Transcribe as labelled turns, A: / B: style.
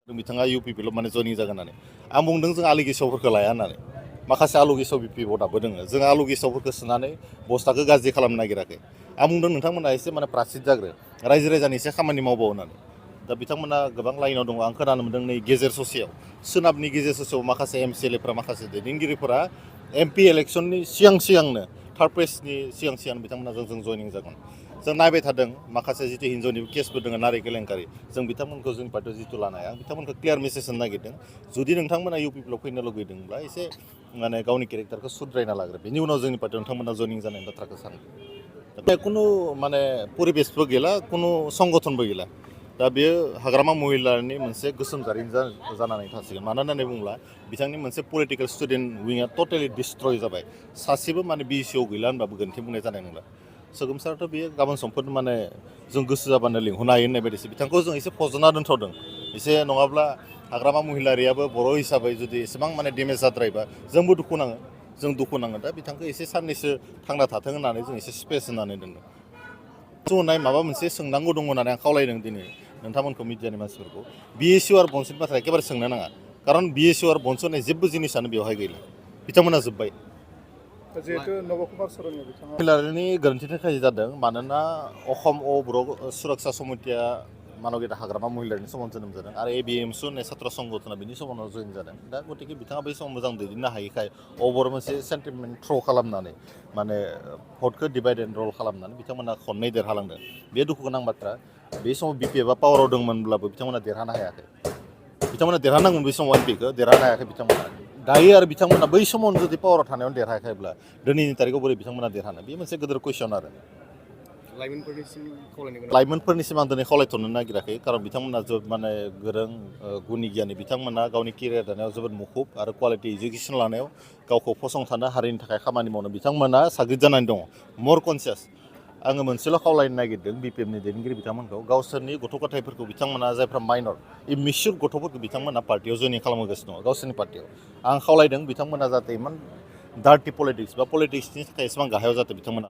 A: बिथाङा UPPल' माने जयनिं जागोन होननानै आं बुंदों जों आलु गेसावफोरखौ लाया होननानै माखासे आलु गेसाव BP भटआबो दोङो जों आलु गेसावफोरखौ सोनानै बस्थाखौ गाज्रि खालामनो नागिराखै आं बुंदों नोंथांमोना एसे माने प्रासिद जाग्रो रायजो राजानि एसे खामानि मावबाव होननानै दा बिथांमोना गोबां लाइनाव दङ आं खोनानो मोन्दों नै गेजेर ससेयाव सोनाबनि गेजेर ससेयाव माखासे MCLAफोरा माखासे दैदेनगिरिफोरा MP इलेक्सननि सिगांनो थार्ड प्लेसनि सिगां बिथांमोना जों जयनिं जागोन जों नायबाय थादों माखासे जितु हिन्जावनि केसफोर दङ नारि केलेंकारि जों बिथांमोनखौ जोंनि पार्टियाव जितु लानो हाया बिथांमोनखौ क्लियार मेसेज होनो नागिरदों जुदि नोंथांमोना UPPल' फैनो लुगैदोंब्ला एसे माने गावनि केरेक्टारखौ सुद्रायना लाग्रो बेनि उनाव जोंनि पार्टियाव नोंथांमोना जयनिं जानायनि बाथ्राखौ सानगोन दा खुनु माने परिबेसबो गैला खुनु संगठनबो गैला दा बेयो हाग्रामा महिलानि मोनसे गोसोम जारिमिन जानानै थासिगोन मानो होननानै बुङोब्ला बिथांनि मोनसे पलिटिकेल स्टुडेन्ट विंआ टटेलि डिस्ट्रय जाबाय सासेबो माने BECआव गैला होनबाबो गोरोन्थि बुंनाय जानाय नंला सोगोमसारथ' बेयो गाबोन समफोर माने जों गोसो जाबानो लिंहरनो हायो होननाय बायदिसो बिथांखौ जों एसे फज'ना दोनथ'दों एसे नङाब्ला हाग्रामा महिलारियाबो बर' हिसाबै जुदि एसेबां माने डेमेज जाद्रायबा जोंबो दुखु नाङो जों दुखु नाङो दा बिथांखौ एसे साननैसो थांना थाथों होननानै जों एसे स्पेस होनानै दोनदों जनाय माबा मोनसे सोंनांगौ दङ होननानै आं खावलायदों दिनै नोंथांमोनखौ मिडियानि मानसिफोरखौ BSU आरो बनस'नि बाथ्रा एखेबारे सोंनो नाङा खारन BSU आरो बनस' होननाय जेबो जिनिसानो बेवहाय गैला बिथांमोना जोब्बाय
B: जिहेतु नबकुमार सरननि बिथाङा
A: महिलारिनि गोरोन्थिनि थाखाय जादों मानोना अखम बर' सुरक्षा समितिया मानबगेटा हाग्रामा महिलारिनि समाव जोनोम जादों आरो ABMSU होननाय छात्र संगठना बिनि समावनो जयेन जादों दा गतिके बिथाङा बै समाव मोजां दैदेननो हायैखाय अबर मोनसे सेन्टिमेन्ट थ्र' खालामनानै माने भटखौ डिभाइड एन्ड रल खालामनानै बिथांमोना खननै देरहालांदों बे दुखु गोनां बाथ्रा बे समाव BPFआ पावाराव दंमोनब्लाबो बिथांमोना देरहानो हायाखै बिथांमोना देरहानांगोन बै समाव MPखौ देरहानो हायाखै बिथांमोना दायो आरो बिथांमोना बै समावनो जुदि पावाराव थानायावनो देरहायाखैब्ला दिनैनि तारिखाव बोरै बिथांमोना देरहानो बे मोनसे गिदिर कुइसन आरो लाइमोनफोरनिसिम आं दिनै खावलायथ'नो नागिराखै खारन बिथांमोना जोबोद माने गोरों गुनि गियानि बिथांमोना गावनि केरियार दानायाव जोबोद मुखुब आरो क्वालिटि इडुकेसन लानायाव गावखौ फसंथानो हारिनि थाखाय खामानि मावनो बिथांमोना साग्रिद जानानै दङ मर कनसियास आङो मोनसेल' खावलायनो नागिरदों BPFनि दैदेनगिरि बिथांमोनखौ गावसोरनि गथ' गथायफोरखौ बिथांमोना जायफ्रा माइनर इमिस्युर गथ'फोरखौ बिथांमोना पार्टियाव जयनिं खालामगासिनो दङ गावसोरनि पार्टियाव आं खावलायदों बिथांमोना जाहाथे इमान डार्टि पलिटिक्स बा पलिटिक्सनि थाखाय एसेबां गाहायाव जाहाथे बिथांमोना